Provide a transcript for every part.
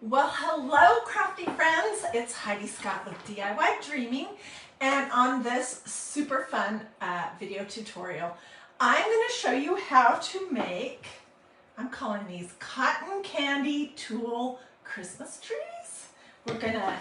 Well, hello crafty friends, it's Hiedi Scott with DIY and on this super fun video tutorial I'm going to show you how to make, I'm calling these cotton candy tulle Christmas trees. We're going to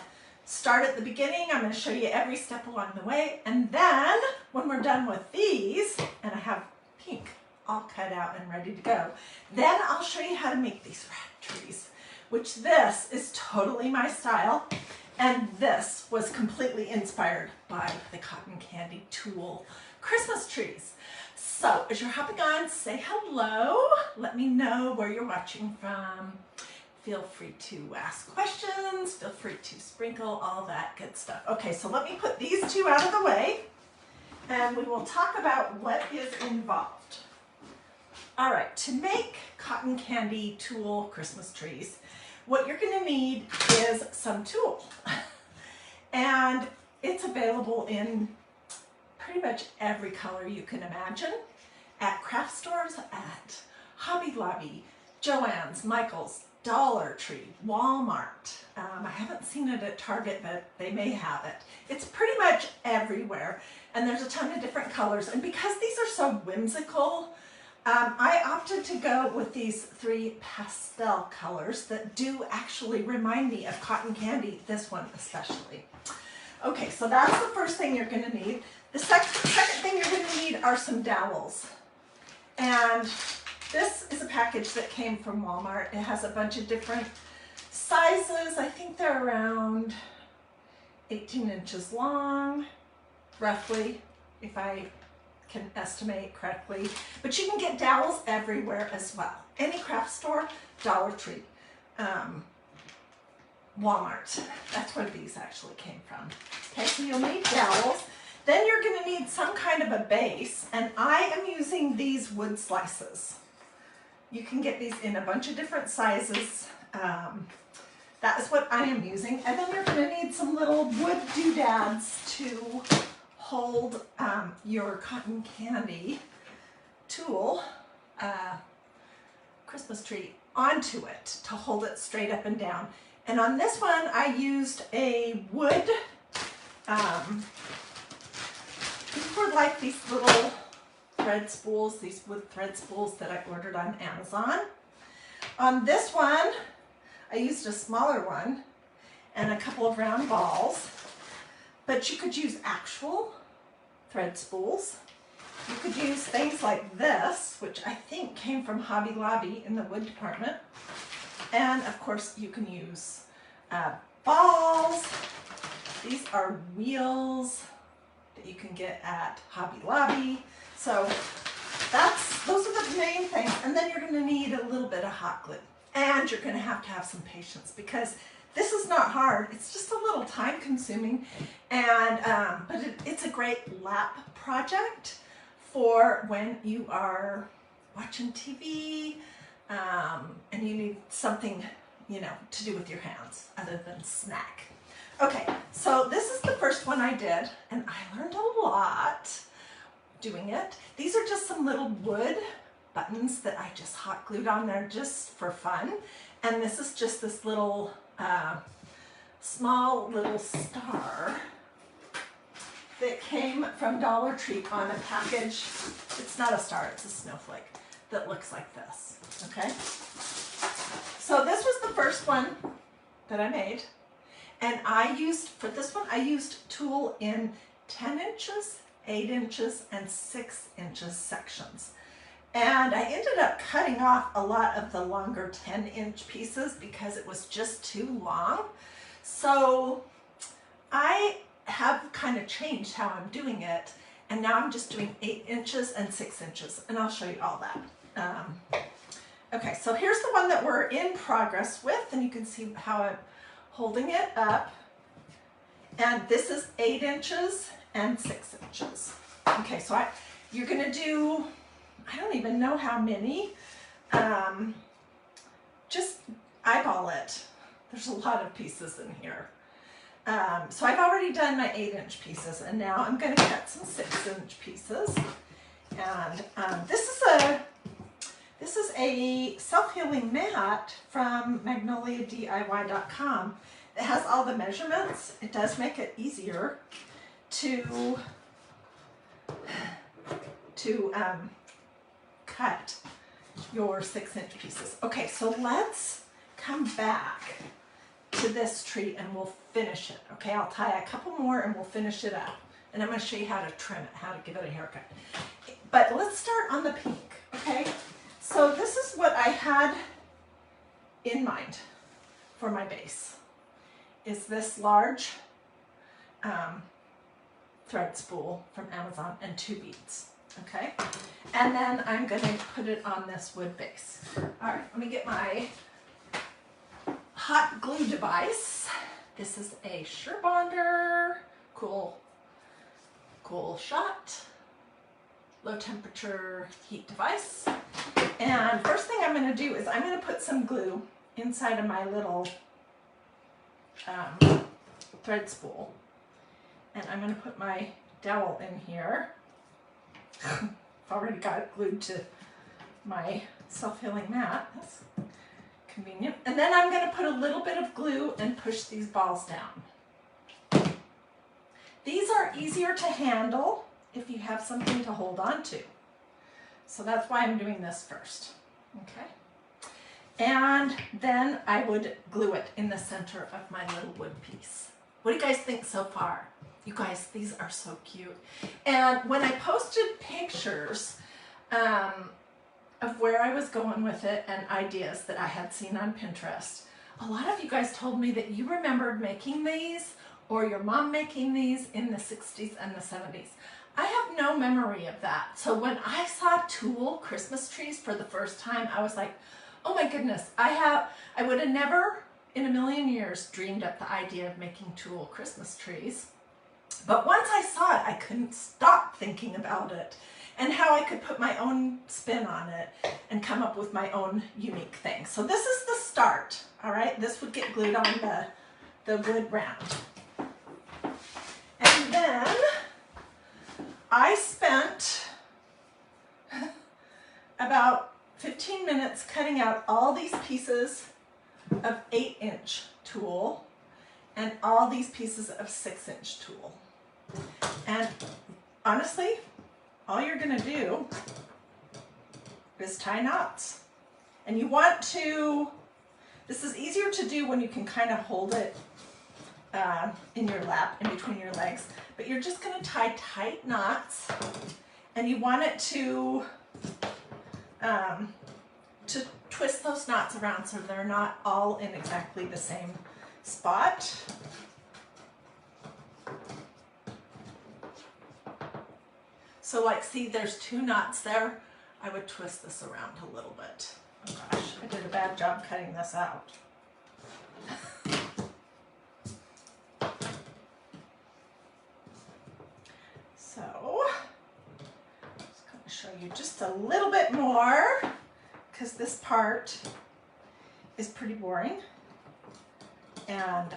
start at the beginning. I'm going to show you every step along the way, and then when we're done with these, and I have pink all cut out and ready to go, then I'll show you how to make these red trees, which this is totally my style, and this was completely inspired by the cotton candy tulle Christmas trees. So as you're hopping on, say hello, let me know where you're watching from. Feel free to ask questions, feel free to sprinkle all that good stuff. Okay, so let me put these two out of the way and we will talk about what is involved. All right, to make cotton candy tulle Christmas trees, what you're going to need is some tulle. And it's available in pretty much every color you can imagine at craft stores, at Hobby Lobby, Joann's, Michael's, Dollar Tree, Walmart. I haven't seen it at Target, but they may have it. It's pretty much everywhere, and there's a ton of different colors. And because these are so whimsical, I opted to go with these three pastel colors that do actually remind me of cotton candy, this one especially. Okay, so that's the first thing you're going to need. The second thing you're going to need are some dowels. And this is a package that came from Walmart. It has a bunch of different sizes. I think they're around 18 inches long, roughly, if I can estimate correctly. But you can get dowels everywhere as well. Any craft store, Dollar Tree, Walmart. That's where these actually came from. Okay, so you'll need dowels. Then you're going to need some kind of a base, and I am using these wood slices. You can get these in a bunch of different sizes. That is what I am using. And then you're going to need some little wood doodads to hold your cotton candy tulle Christmas tree onto it to hold it straight up and down. And on this one, I used a wood, these were like these little thread spools, these wood thread spools that I ordered on Amazon. On this one, I used a smaller one and a couple of round balls, but you could use actual thread spools. You could use things like this, which I think came from Hobby Lobby in the wood department. And of course you can use balls. These are wheels that you can get at Hobby Lobby. So those are the main things. And then you're going to need a little bit of hot glue. And you're going to have some patience because this is not hard. It's just a little time consuming. And but it's a great lap project for when you are watching TV and you need something, you know, to do with your hands other than snack. Okay, so this is the first one I did, and I learned a lot doing it. These are just some little wood buttons that I just hot glued on there just for fun. And this is just this little small little star that came from Dollar Tree on a package. It's not a star, it's a snowflake that looks like this, okay? So this was the first one that I made. And for this one, I used tulle in 10 inches, 8 inches, and 6 inches sections. And I ended up cutting off a lot of the longer 10-inch pieces because it was just too long. So I have kind of changed how I'm doing it. And now I'm just doing 8 inches and 6 inches. And I'll show you all that. Okay, so here's the one that we're in progress with. And you can see how I'm holding it up. And this is 8 inches and 6 inches. Okay, so you're going to do, I don't even know how many. Just eyeball it. There's a lot of pieces in here. So I've already done my 8-inch pieces, and now I'm going to cut some 6-inch pieces. And this is This is a self-healing mat from magnoliadiy.com. It has all the measurements. It does make it easier to cut your 6-inch pieces. Okay, so let's come back to this tree and we'll finish it. Okay, I'll tie a couple more and we'll finish it up. And I'm going to show you how to trim it, how to give it a haircut. But let's start on the pink, okay? So this is what I had in mind for my base, is this large thread spool from Amazon and 2 beads, okay? And then I'm going to put it on this wood base. All right, let me get my hot glue device. This is a Surebonder cool shot, low temperature heat device. And first thing I'm going to do is I'm going to put some glue inside of my little thread spool. And I'm going to put my dowel in here. I've already got it glued to my self-healing mat. That's convenient. And then I'm going to put a little bit of glue and push these balls down. These are easier to handle if you have something to hold on to. So that's why I'm doing this first, okay? And then I would glue it in the center of my little wood piece. What do you guys think so far? You guys, these are so cute. And when I posted pictures of where I was going with it and ideas that I had seen on Pinterest, a lot of you guys told me that you remembered making these or your mom making these in the 60s and the 70s. I have no memory of that. So when I saw tulle Christmas trees for the first time, I was like, oh my goodness, I would have never in a million years dreamed up the idea of making tulle Christmas trees. But once I saw it, I couldn't stop thinking about it and how I could put my own spin on it and come up with my own unique thing. So this is the start, all right? This would get glued on the wood round. And then I spent about 15 minutes cutting out all these pieces of 8-inch tulle and all these pieces of 6-inch tulle. And honestly, all you're going to do is tie knots. And you want to, this is easier to do when you can kind of hold it in your lap, in between your legs, but you're just going to tie tight knots, and you want it to twist those knots around so they're not all in exactly the same spot. So like, see, there's 2 knots there. I would twist this around a little bit. Oh gosh, I did a bad job cutting this out. So, I'm just going to show you just a little bit more, because this part is pretty boring. And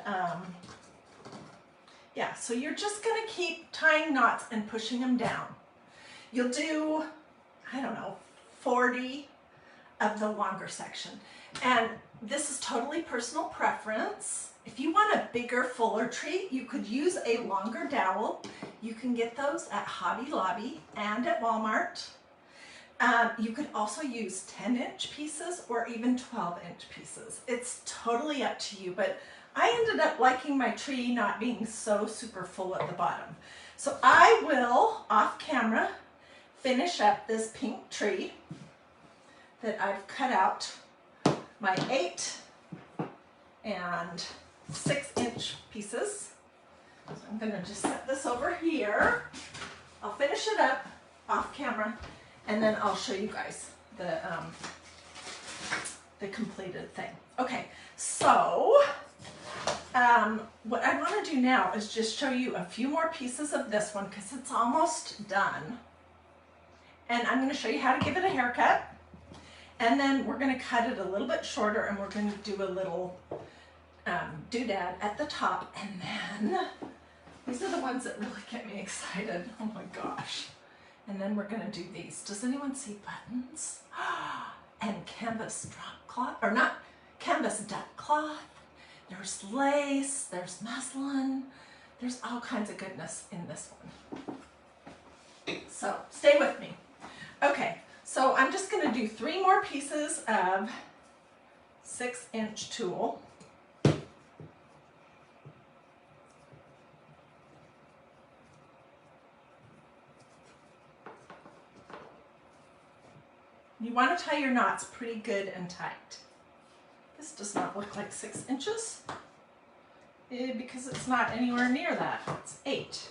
yeah, so you're just going to keep tying knots and pushing them down. You'll do, I don't know, 40 of the longer section. And this is totally personal preference. If you want a bigger, fuller tree, you could use a longer dowel. You can get those at Hobby Lobby and at Walmart. You could also use 10-inch pieces or even 12-inch pieces. It's totally up to you, but I ended up liking my tree not being so super full at the bottom. So I will, off camera, finish up this pink tree that I've cut out my 8 and 6-inch pieces. So I'm going to just set this over here. I'll finish it up off camera, and then I'll show you guys the completed thing. Okay, so what I want to do now is just show you a few more pieces of this one because it's almost done. And I'm going to show you how to give it a haircut. And then we're going to cut it a little bit shorter, and we're going to do a little doodad at the top. And then these are the ones that really get me excited. Oh my gosh. And then we're going to do these. Does anyone see buttons? and canvas drop cloth, or not, canvas duck cloth. There's lace, there's muslin, there's all kinds of goodness in this one. So stay with me. Okay, so I'm just going to do 3 more pieces of 6-inch tulle. You want to tie your knots pretty good and tight. This does not look like 6 inches because it's not anywhere near that. It's 8.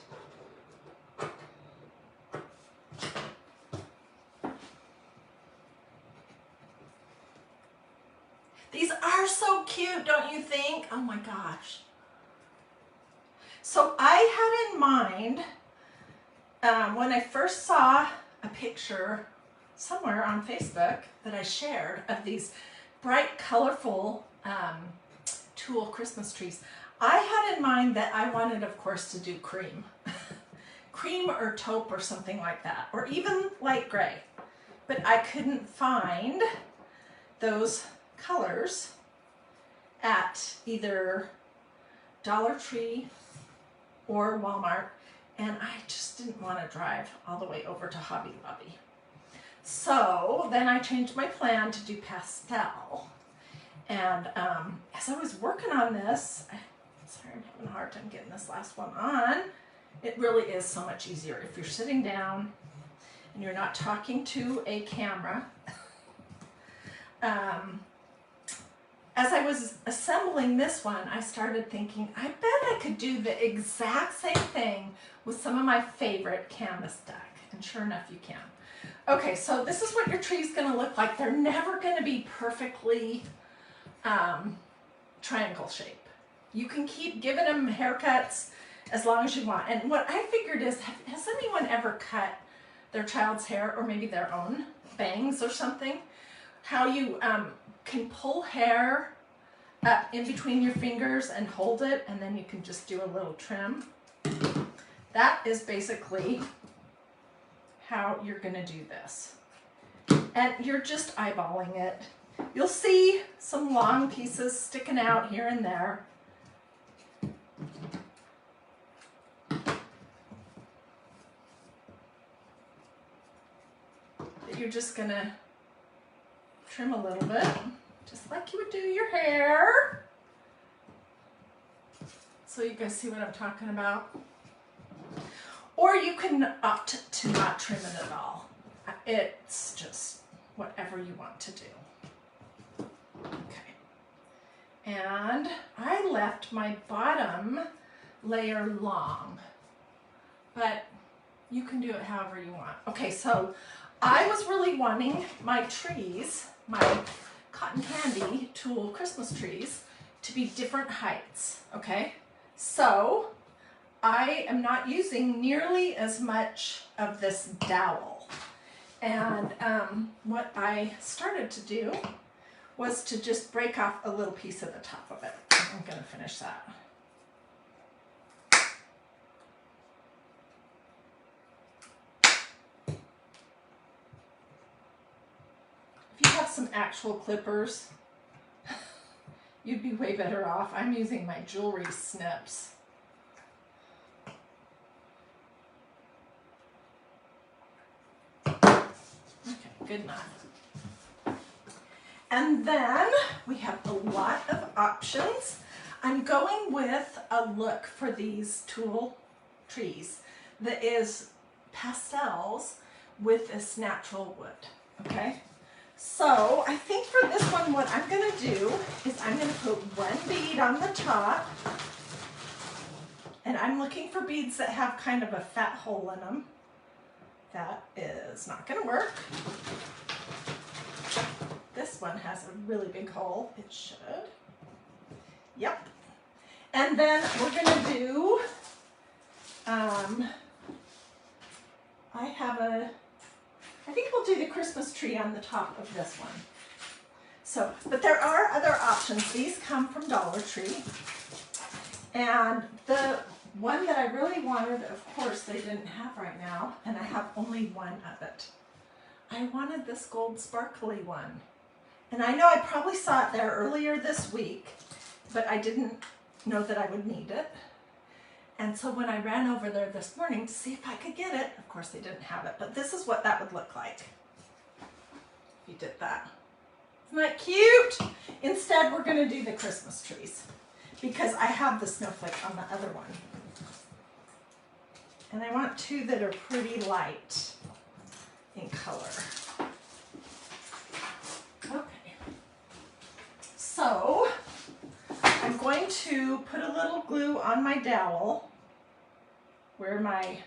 These are so cute, don't you think? Oh my gosh. So I had in mind, when I first saw a picture somewhere on Facebook that I shared of these bright, colorful tulle Christmas trees, I had in mind that I wanted, of course, to do cream. Cream or taupe or something like that, or even light gray. But I couldn't find those colors at either Dollar Tree or Walmart, and I just didn't want to drive all the way over to Hobby Lobby. So then I changed my plan to do pastel. And as I was working on this, sorry, I'm having a hard time getting this last one on. It really is so much easier if you're sitting down and you're not talking to a camera. As I was assembling this one, I started thinking, I bet I could do the exact same thing with some of my favorite canvas duck. And sure enough, you can. Okay, so this is what your tree is going to look like. They're never going to be perfectly triangle shape. You can keep giving them haircuts as long as you want. And what I figured is, has anyone ever cut their child's hair, or maybe their own bangs or something? How you can pull hair up in between your fingers and hold it, and then you can just do a little trim. That is basically how you're going to do this. And you're just eyeballing it. You'll see some long pieces sticking out here and there. That you're just going to trim a little bit, just like you would do your hair. So you guys see what I'm talking about? Or you can opt to not trim it at all. It's just whatever you want to do. Okay. And I left my bottom layer long, but you can do it however you want. Okay, so I was really wanting my trees, my cotton candy tulle Christmas trees, to be different heights, okay? So I am not using nearly as much of this dowel. And what I started to do was to just break off a little piece of the top of it. I'm going to finish that. If you have some actual clippers, you'd be way better off. I'm using my jewelry snips. Good enough. And then we have a lot of options. I'm going with a look for these tulle trees that is pastels with this natural wood, okay? So I think for this one, what I'm gonna do is I'm gonna put one bead on the top, and I'm looking for beads that have kind of a fat hole in them. That is not going to work. This one has a really big hole. It should. Yep. And then we're going to do, I think we'll do the Christmas tree on the top of this one. So, but there are other options. These come from Dollar Tree. And the one that I really wanted, of course, they didn't have right now, and I have only one of it. I wanted this gold sparkly one. And I know I probably saw it there earlier this week, but I didn't know that I would need it. And so when I ran over there this morning to see if I could get it, of course they didn't have it, but this is what that would look like if you did that. Isn't that cute? Instead, we're gonna do the Christmas trees because I have the snowflake on the other one. And I want two that are pretty light in color. Okay. So I'm going to put a little glue on my dowel where my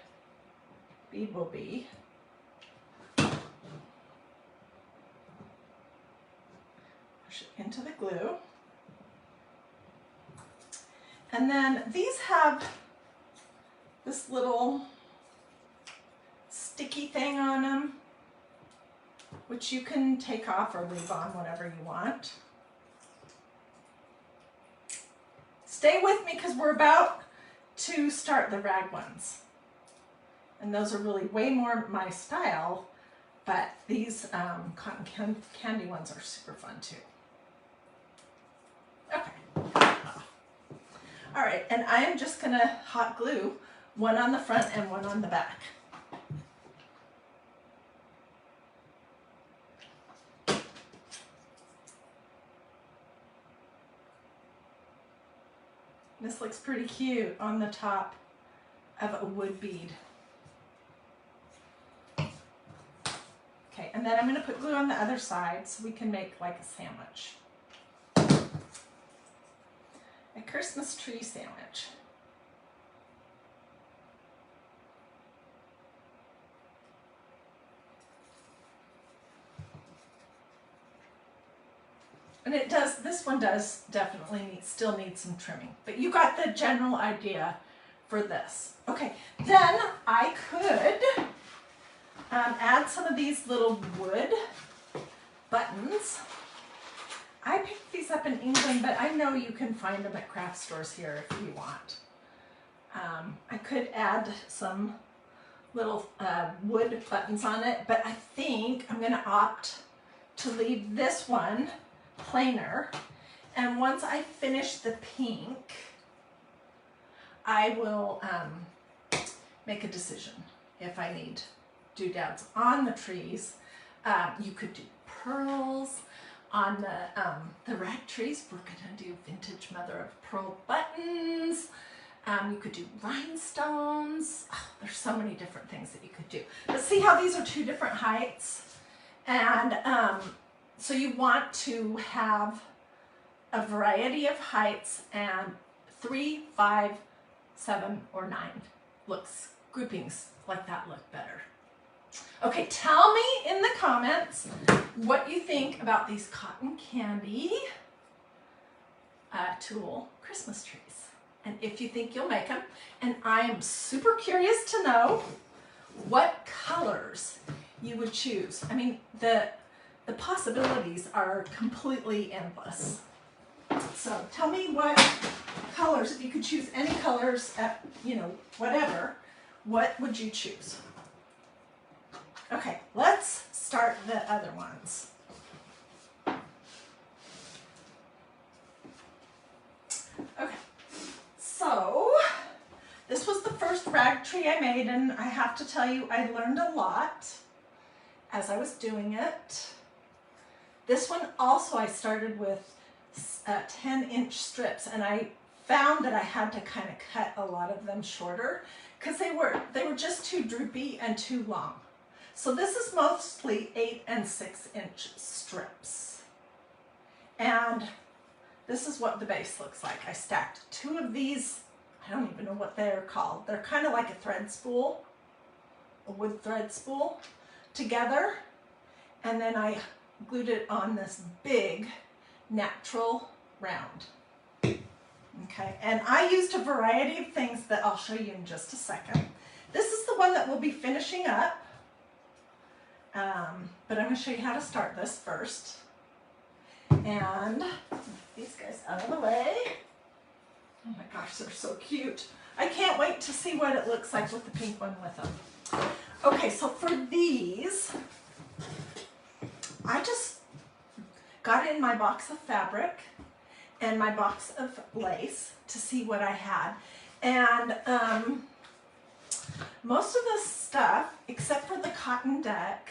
bead will be. Push it into the glue. And then these have this little sticky thing on them, which you can take off or leave on, whatever you want. Stay with me because we're about to start the rag ones. And those are really way more my style, but these cotton candy ones are super fun too. Okay. All right, and I am just gonna hot glue one on the front and one on the back. This looks pretty cute on the top of a wood bead. Okay, and then I'm going to put glue on the other side so we can make like a sandwich. A Christmas tree sandwich. And it does, this one does definitely still need some trimming, but you got the general idea for this. Okay, then I could add some of these little wood buttons. I picked these up in England, but I know you can find them at craft stores here if you want. I could add some little wood buttons on it, but I think I'm going to opt to leave this one plainer, and once I finish the pink, I will make a decision if I need doodads on the trees. You could do pearls on the rag trees. We're gonna do vintage mother of pearl buttons. You could do rhinestones. Oh, there's so many different things that you could do. But see how these are two different heights, and so you want to have a variety of heights, and 3, 5, 7, or 9 looks, groupings like that look better. Okay, tell me in the comments what you think about these cotton candy tulle Christmas trees, and if you think you'll make them. And I am super curious to know what colors you would choose. I mean, the possibilities are completely endless. So tell me what colors, if you could choose any colors at, you know, whatever, what would you choose? Okay, let's start the other ones. Okay, so this was the first rag tree I made, and I have to tell you, I learned a lot as I was doing it. This one also I started with 10-inch strips, and I found that I had to kind of cut a lot of them shorter because they were just too droopy and too long. So this is mostly 8 and 6-inch strips. And this is what the base looks like. I stacked 2 of these, I don't even know what they're called. They're kind of like a thread spool, a wood thread spool, together. And then I glued it on this big natural round. Okay, and I used a variety of things that I'll show you in just a second. This is the one that we'll be finishing up, but I'm going to show you how to start this first. And these guys out of the way. Oh my gosh, they're so cute. I can't wait to see what it looks like with the pink one with them. Okay, so for these, I just got in my box of fabric and my box of lace to see what I had. And most of the stuff, except for the cotton duck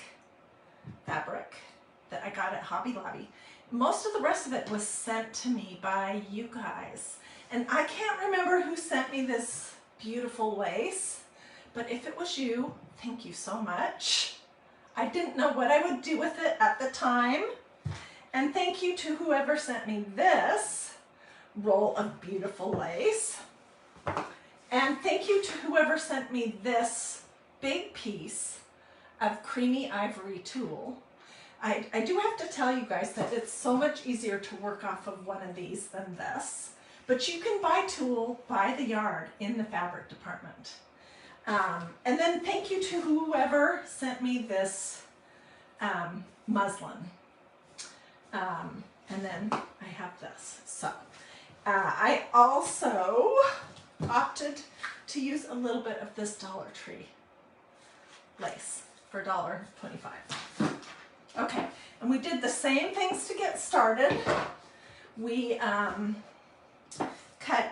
fabric that I got at Hobby Lobby, most of the rest of it was sent to me by you guys. And I can't remember who sent me this beautiful lace, but if it was you, thank you so much. I didn't know what I would do with it at the time. And thank you to whoever sent me this roll of beautiful lace. And thank you to whoever sent me this big piece of creamy ivory tulle. I do have to tell you guys that it's so much easier to work off of one of these than this. But you can buy tulle by the yard in the fabric department. And then thank you to whoever sent me this muslin. And then I have this. So I also opted to use a little bit of this Dollar Tree lace for $1.25. Okay, and we did the same things to get started. We cut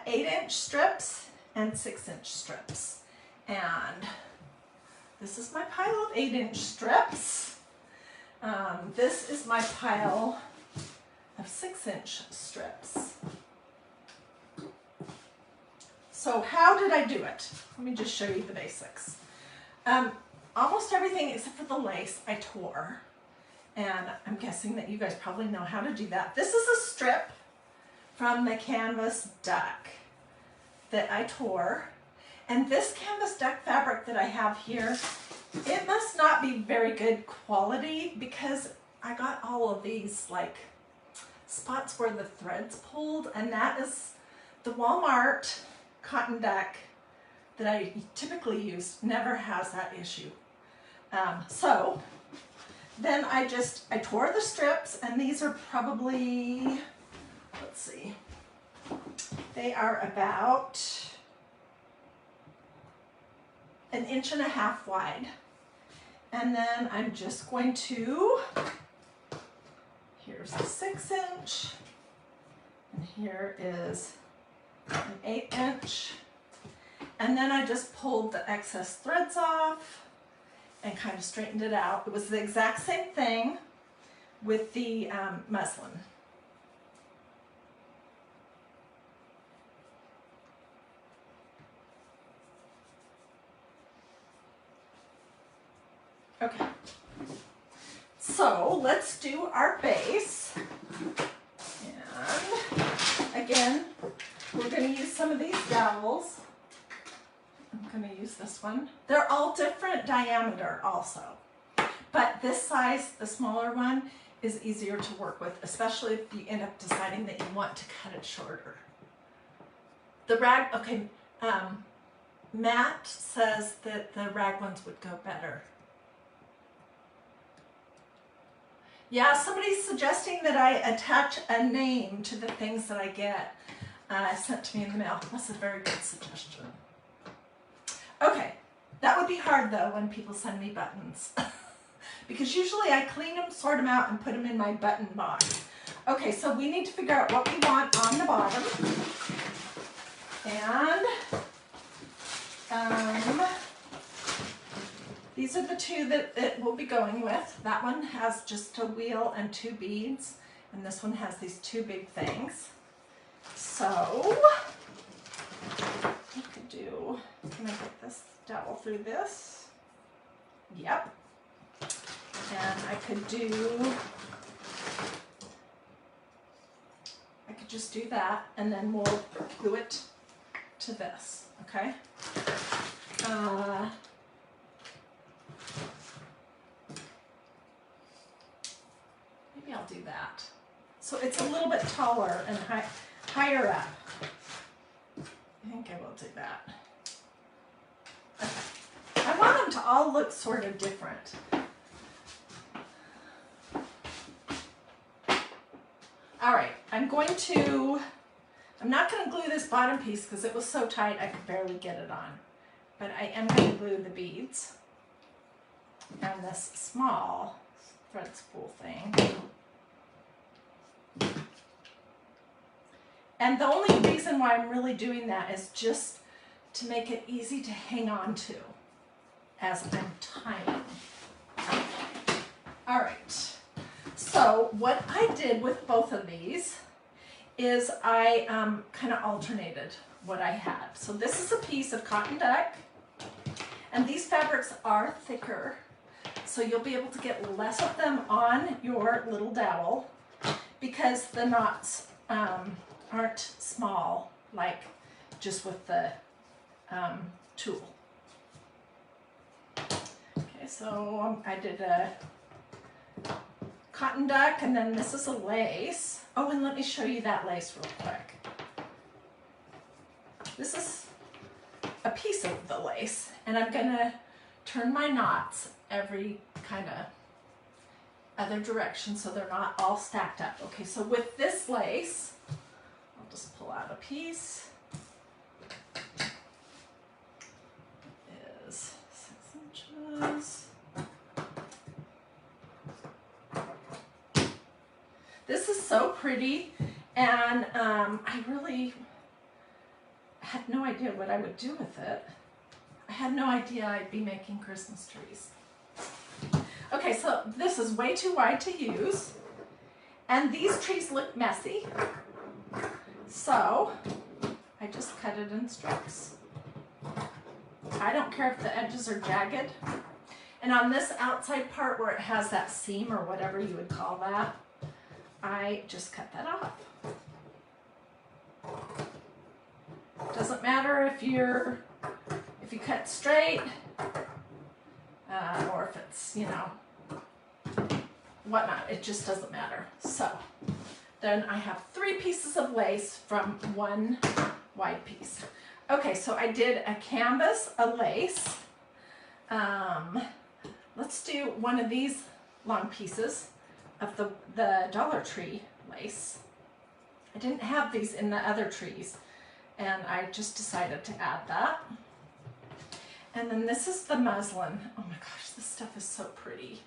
8-inch strips and 6-inch strips. And this is my pile of 8-inch strips. This is my pile of 6-inch strips. So how did I do it? Let me just show you the basics. Almost everything except for the lace I tore. And I'm guessing that you guys probably know how to do that. This is a strip from the canvas duck that I tore. And this canvas duck fabric that I have here, it must not be very good quality because I got all of these like spots where the threads pulled, and that is the Walmart cotton duck that I typically use never has that issue. So then I tore the strips, and these are probably, let's see, they are about 1.5 inches wide. And then I'm just going to, here's a 6-inch, and here is an 8-inch. And then I just pulled the excess threads off and kind of straightened it out. It was the exact same thing with the muslin. Okay, so let's do our base. And again, we're going to use some of these dowels. I'm going to use this one. They're all different diameter also, but this size, the smaller one, is easier to work with, especially if you end up deciding that you want to cut it shorter. The rag, okay, Matt says that the rag ones would go better. Yeah, somebody's suggesting that I attach a name to the things that I get sent to me in the mail. That's a very good suggestion. Okay, that would be hard though when people send me buttons. Because usually I clean them, sort them out, and put them in my button box. Okay, so we need to figure out what we want on the bottom. And these are the two that it will be going with. That one has just a wheel and 2 beads, and this one has these 2 big things. So, I could do, can I get this dowel through this? Yep. And I could just do that, and then we'll glue it to this, okay? Maybe I'll do that. So it's a little bit taller and higher up. I think I will do that. Okay. I want them to all look sort of different. All right, I'm not going to glue this bottom piece because it was so tight I could barely get it on. But I am going to glue the beads and this small thread spool thing. And the only reason why I'm really doing that is just to make it easy to hang on to as I'm tying. All right, so what I did with both of these is I kind of alternated what I had. So this is a piece of cotton duck, and these fabrics are thicker, so you'll be able to get less of them on your little dowel because the knots aren't small like just with the tool. Okay, so I did a cotton duck, and then this is a lace. Oh, and let me show you that lace real quick. This is a piece of the lace, and I'm gonna turn my knots every kind of other direction so they're not all stacked up. Okay, so with this lace, I'll just pull out a piece. It is 6 inches. This is so pretty, and I really had no idea what I would do with it. I had no idea I'd be making Christmas trees. Okay, so this is way too wide to use, and these trees look messy, so I just cut it in strips. I don't care if the edges are jagged, and on this outside part where it has that seam or whatever you would call that, I just cut that off. Doesn't matter if you cut straight or if it's, you know, whatnot. It just doesn't matter. So then I have 3 pieces of lace from 1 wide piece. Okay, so I did a canvas, a lace. Let's do one of these long pieces of the Dollar Tree lace. I didn't have these in the other trees, and I just decided to add that. And then this is the muslin. Oh my gosh, this stuff is so pretty.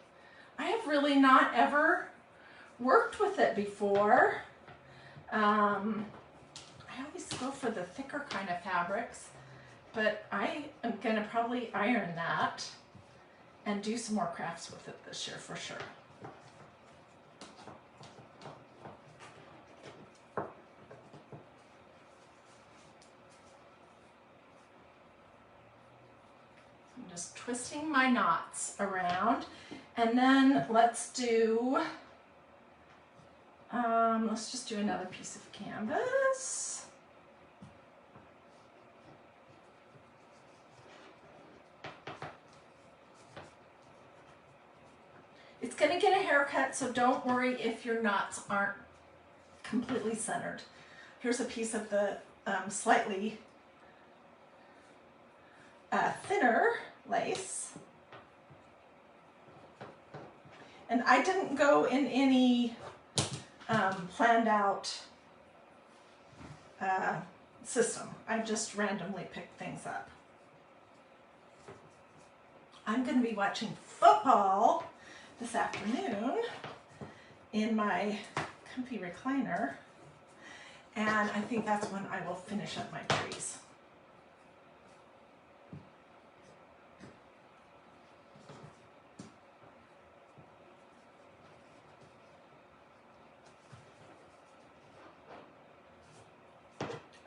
I have really not ever worked with it before. I always go for the thicker kind of fabrics, but I am gonna probably iron that and do some more crafts with it this year for sure. Just twisting my knots around, and then let's just do another piece of canvas. It's going to get a haircut, so don't worry if your knots aren't completely centered. Here's a piece of the slightly thinner lace, and I didn't go in any planned out system. I just randomly picked things up. I'm going to be watching football this afternoon in my comfy recliner, and I think that's when I will finish up my trees.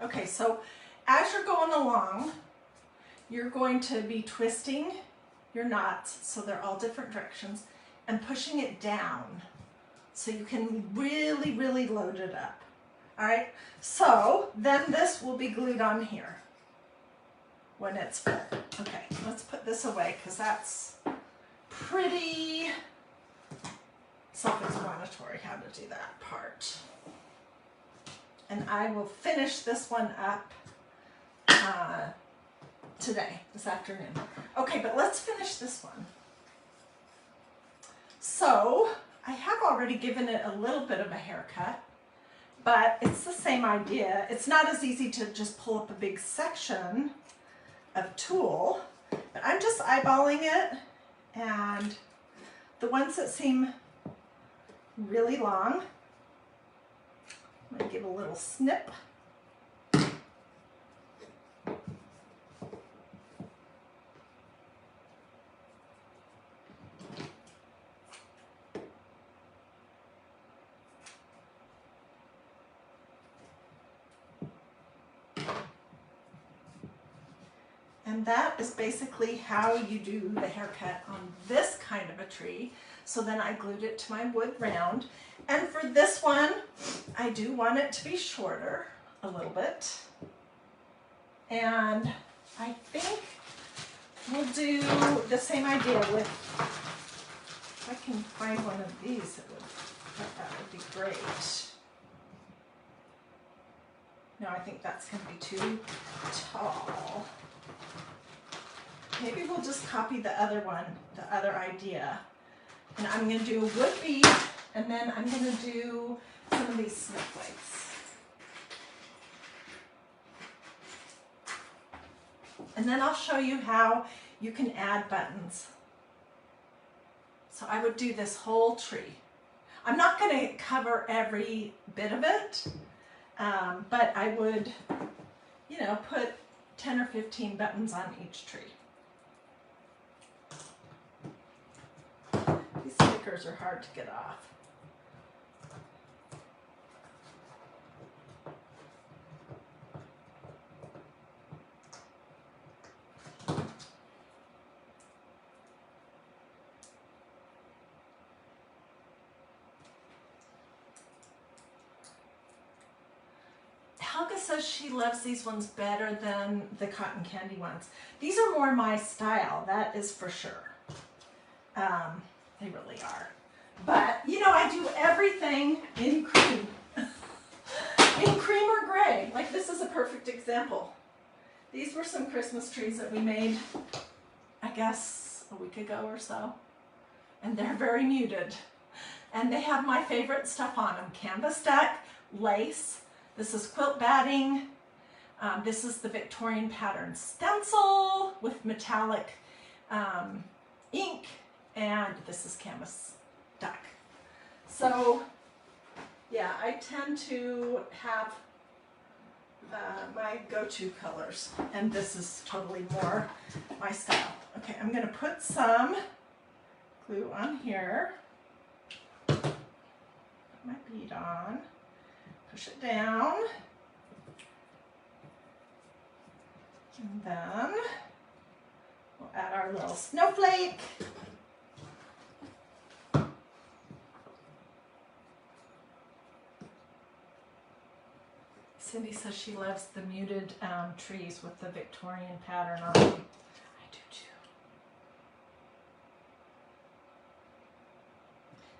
Okay, so as you're going along, you're going to be twisting your knots so they're all different directions and pushing it down so you can really, really load it up. All right, so then this will be glued on here when it's full. Okay, let's put this away because that's pretty self-explanatory how to do that part. And I will finish this one up today, this afternoon. Okay, but let's finish this one. So I have already given it a little bit of a haircut, but it's the same idea. It's not as easy to just pull up a big section of tulle, but I'm just eyeballing it, and the ones that seem really long, I'm going to give a little snip And that is basically how you do the haircut on this kind of a tree. So then I glued it to my wood round. And for this one, I do want it to be shorter a little bit. And I think we'll do the same idea with, if I can find one of these, that would be great. No, I think that's going to be too tall. Maybe we'll just copy the other one, the other idea. And I'm going to do a wood bead, and then I'm going to do some of these snowflakes. And then I'll show you how you can add buttons. So I would do this whole tree. I'm not going to cover every bit of it, but I would, you know, put 10 or 15 buttons on each tree. These stickers are hard to get off. Helga says she loves these ones better than the cotton candy ones. These are more my style, that is for sure. They really are. But, you know, I do everything in cream. In cream or gray. Like this is a perfect example. These were some Christmas trees that we made, I guess, a week ago or so. And they're very muted. And they have my favorite stuff on them. Canvas deck, lace. This is quilt batting. This is the Victorian pattern stencil with metallic ink. And this is canvas duck. So yeah, I tend to have my go-to colors, and this is totally more my style. Okay, I'm gonna put some glue on here. Put my bead on, push it down, and then we'll add our little snowflake. Cindy says she loves the muted trees with the Victorian pattern on them. I do too.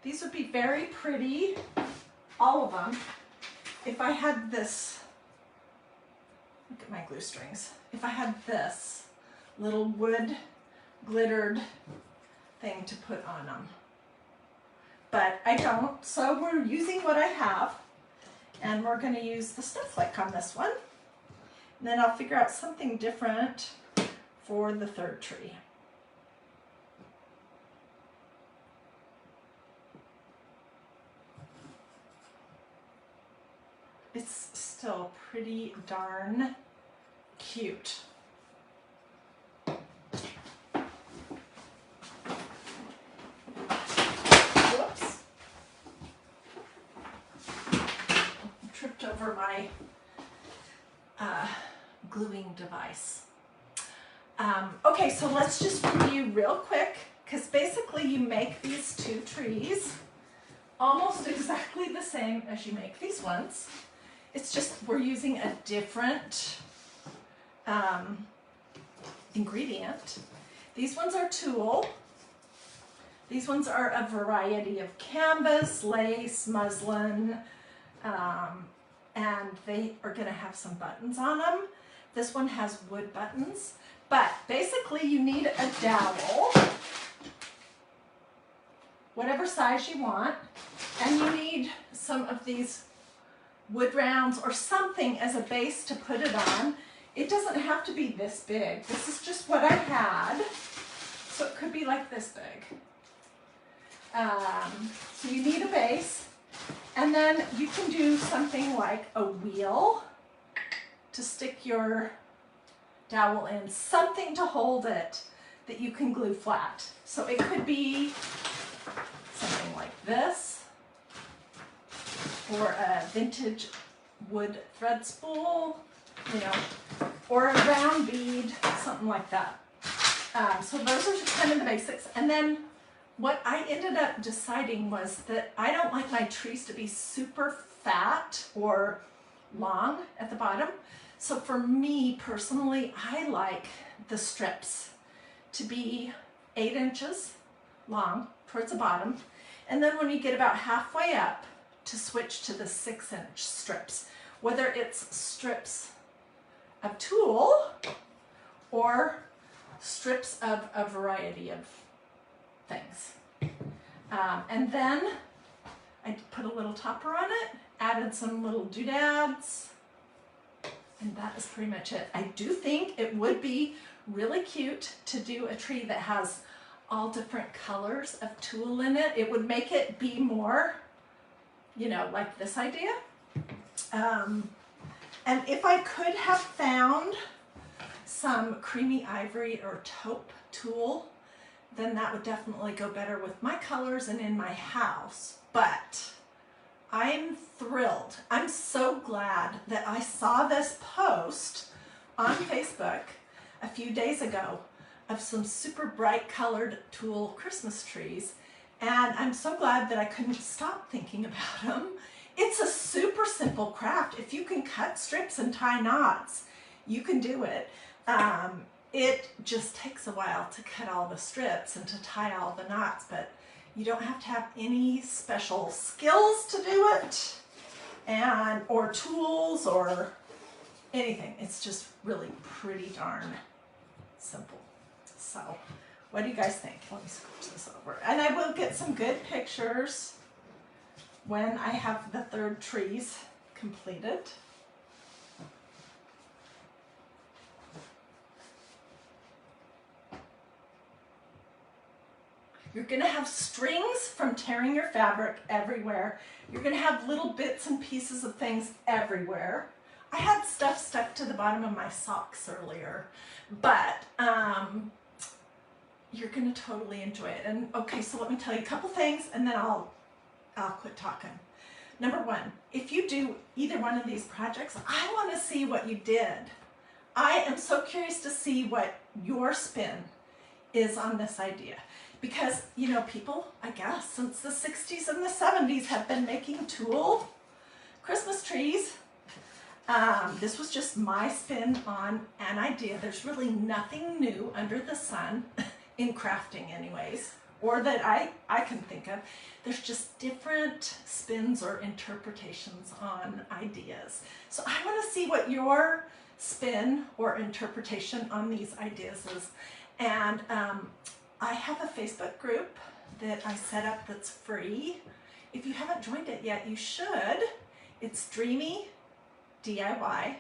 These would be very pretty, all of them, if I had this, look at my glue strings, if I had this little wood glittered thing to put on them. But I don't, so we're using what I have. And we're going to use the snowflake on this one. And then I'll figure out something different for the third tree. It's still pretty darn cute. Over my gluing device. Okay, so let's just review real quick, because basically you make these two trees almost exactly the same as you make these ones. It's just we're using a different ingredient. These ones are tulle. These ones are a variety of canvas, lace, muslin, and they are going to have some buttons on them. This one has wood buttons, but basically you need a dowel, whatever size you want, and you need some of these wood rounds or something as a base to put it on. It doesn't have to be this big. This is just what I had, so it could be like this big. So you need a base. And then you can do something like a wheel to stick your dowel in, something to hold it that you can glue flat. So it could be something like this, or a vintage wood thread spool, you know, or a round bead, something like that. So those are kind of the basics. And then what I ended up deciding was that I don't like my trees to be super fat or long at the bottom. So for me personally, I like the strips to be 8 inches long towards the bottom. And then when you get about halfway up, to switch to the 6-inch strips, whether it's strips of tulle or strips of a variety of things. And then I put a little topper on it, added some little doodads, and that is pretty much it. I do think it would be really cute to do a tree that has all different colors of tulle in it. It would make it be more, you know, like this idea. And if I could have found some creamy ivory or taupe tulle, then that would definitely go better with my colors and in my house. But I'm thrilled. I'm so glad that I saw this post on Facebook a few days ago of some super bright colored tulle Christmas trees. And I'm so glad that I couldn't stop thinking about them. It's a super simple craft. If you can cut strips and tie knots, you can do it. It just takes a while to cut all the strips and to tie all the knots, but you don't have to have any special skills to do it, or tools or anything. It's just really pretty darn simple. So what do you guys think? Let me scooch this over. And I will get some good pictures when I have the 3rd trees completed. You're gonna have strings from tearing your fabric everywhere. You're gonna have little bits and pieces of things everywhere. I had stuff stuck to the bottom of my socks earlier, but you're gonna totally enjoy it. And okay, so let me tell you a couple things and then I'll quit talking. Number 1, if you do either one of these projects, I wanna see what you did. I am so curious to see what your spin is on this idea. Because, you know, people, I guess, since the 60s and the 70s have been making tulle Christmas trees. This was just my spin on an idea. There's really nothing new under the sun in crafting anyways, or that I can think of. There's just different spins or interpretations on ideas. So I want to see what your spin or interpretation on these ideas is. And I have a Facebook group that I set up that's free. If you haven't joined it yet, you should. It's Dreamy DIY.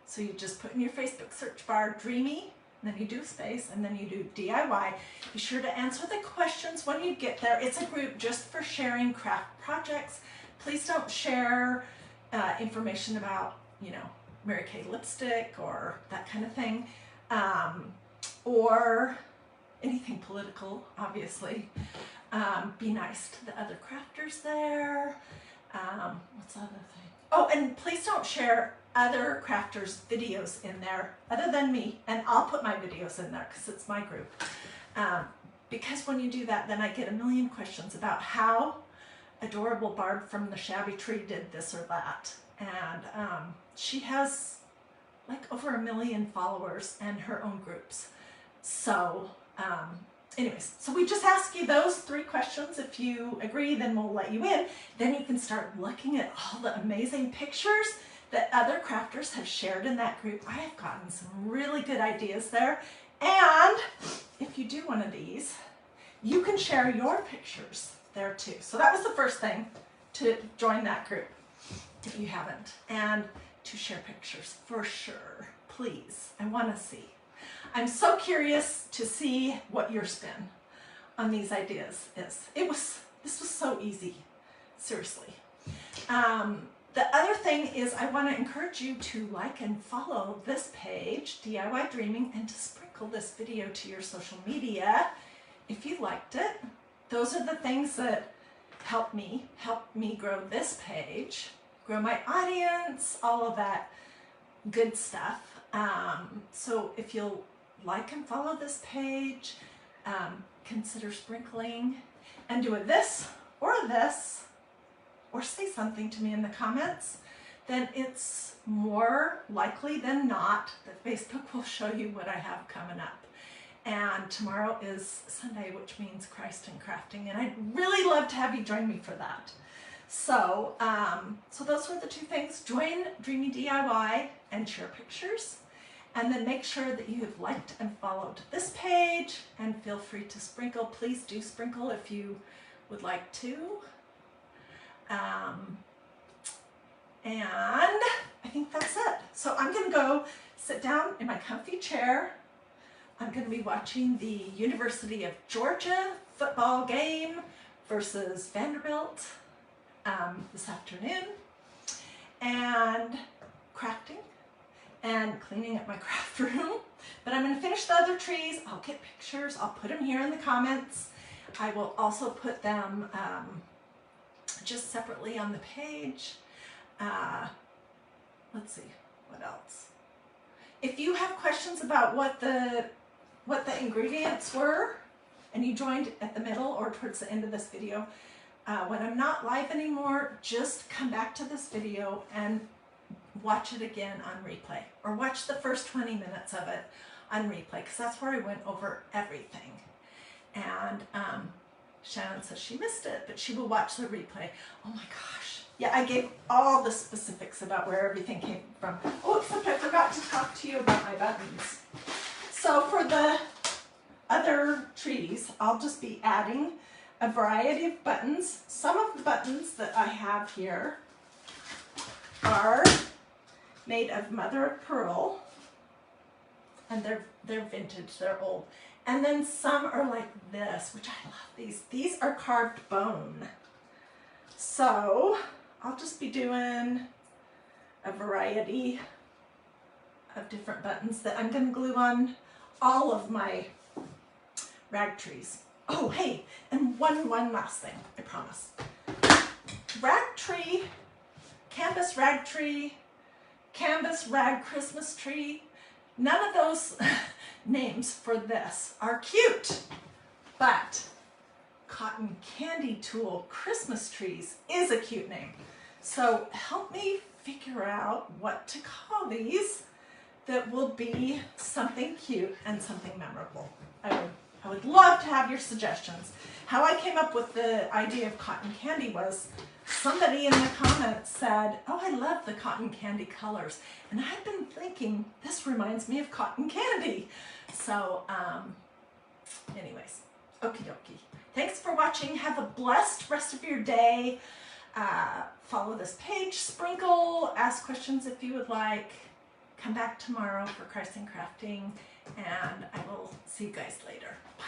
So you just put in your Facebook search bar Dreamy, and then you do space, and then you do DIY. Be sure to answer the questions when you get there. It's a group just for sharing craft projects. Please don't share information about, you know, Mary Kay lipstick or that kind of thing, or anything political, obviously. Be nice to the other crafters there. What's the other thing? Oh, and please don't share other crafters' videos in there other than me, and I'll put my videos in there because it's my group. Because when you do that, then I get a million questions about how adorable Barb from the Shabby Tree did this or that. And she has like over 1 million followers and her own groups. So anyways, so we just ask you those 3 questions. If you agree, then we'll let you in. Then you can start looking at all the amazing pictures that other crafters have shared in that group. I have gotten some really good ideas there. And if you do one of these, you can share your pictures there too. So that was the first thing, to join that group if you haven't, and to share pictures for sure. Please, I want to see. I'm so curious to see what your spin on these ideas is. This was so easy, seriously. The other thing is I want to encourage you to like and follow this page, DIY Dreaming, and to sprinkle this video to your social media if you liked it. Those are the things that help me grow this page, grow my audience, all of that good stuff. So if you'll like and follow this page, consider sprinkling and do this, or say something to me in the comments, then it's more likely than not that Facebook will show you what I have coming up. And tomorrow is Sunday, which means Christ and Crafting, and I'd really love to have you join me for that. So, so those were the two things. Join Dreamy DIY and share pictures, and then make sure that you have liked and followed this page, and feel free to sprinkle. Please do sprinkle if you would like to. And I think that's it. So I'm going to go sit down in my comfy chair. I'm going to be watching the University of Georgia football game versus Vanderbilt this afternoon, and crafting and cleaning up my craft room. But I'm going to finish the other trees. I'll get pictures. I'll put them here in the comments. I will also put them just separately on the page. Let's see, what else? If you have questions about what the ingredients were, and you joined at the middle or towards the end of this video, when I'm not live anymore, just come back to this video and watch it again on replay, or watch the first 20 minutes of it on replay, because that's where I went over everything. And Shannon says she missed it, but she will watch the replay. Oh my gosh. Yeah, I gave all the specifics about where everything came from. Oh, except I forgot to talk to you about my buttons. So for the other trees, I'll just be adding a variety of buttons. Some of the buttons that I have here are made of mother of pearl, and they're vintage, they're old. And then some are like this, which I love these. These are carved bone. So I'll just be doing a variety of different buttons that I'm going to glue on all of my rag trees. Oh, hey, and one last thing, I promise. Rag tree, canvas rag tree, canvas rag Christmas tree, none of those names for this are cute, but cotton candy tool Christmas trees is a cute name. So help me figure out what to call these that will be something cute and something memorable. I would love to have your suggestions. How I came up with the idea of cotton candy was somebody in the comments said, oh, I love the cotton candy colors. And I've been thinking, this reminds me of cotton candy. So anyways, okie dokie. Thanks for watching. Have a blessed rest of your day. Follow this page, sprinkle, ask questions if you would like. Come back tomorrow for Christ and Crafting, and I will see you guys later. Bye.